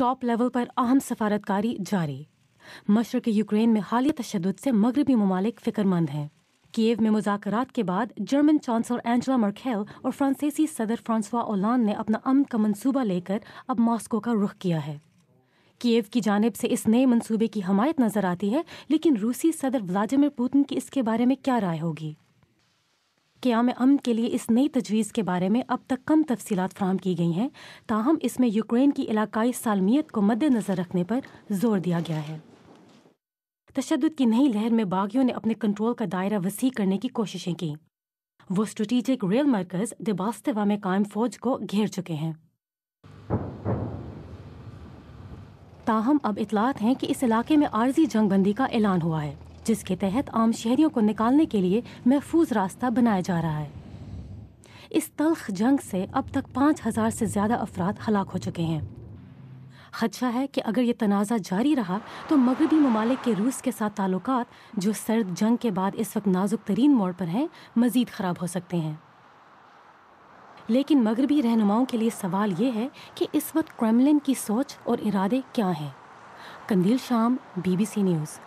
Top level पर अहम सफारतकारी जारी। मशरक़ यूक्रेन में हालिया तशद्दुद से मगरबी ममालिक फ़िक्रमंद हैं। कीव में मुज़ाकरात के बाद जर्मन चांसलर एंजेला मर्केल और फ्रांसीसी सदर फ्रांसवा ओलांद ने अपना अमन का मंसूबा लेकर अब मॉस्को का रुख किया है। कीव की जानिब से इस नए मंसूबे की हमायत नज़र आती है, लेकिन रूसी सदर व्लादिमीर पुतिन की इसके बारे में क्या राय होगी? क़याम अमन के लिए इस नई तजवीज़ के बारे में अब तक कम तफसीलात फराहम की गई हैं, ताहम इसमें यूक्रेन की इलाकाई सालमियत को मद्देनज़र रखने पर जोर दिया गया है। तशद्दुद की नई लहर में बागियों ने अपने कंट्रोल का दायरा वसी करने की कोशिशें की। वो स्ट्रेटेजिक रेल मरकज़ डेबास्तेवा में कायम फ़ौज को घेर चुके हैं। ताहम अब इतलात हैं कि इस इलाके में आर्जी जंगबंदी का ऐलान हुआ है, जिसके तहत आम शहरियों को निकालने के लिए महफूज रास्ता बनाया जा रहा है। इस तल्ख जंग से अब तक 5,000 से ज़्यादा अफराद हलाक हो चुके हैं। खदशा है कि अगर ये तनाज़ा जारी रहा तो मगरबी ममालिक के रूस के साथ ताल्लुकात, जो सर्द जंग के बाद इस वक्त नाजुक तरीन मोड़ पर हैं, मज़ीद ख़राब हो सकते हैं। लेकिन मगरबी रहनुमाओं के लिए सवाल ये है कि इस वक्त क्रेमलिन की सोच और इरादे क्या हैं। कंदील शाम, BBC न्यूज़।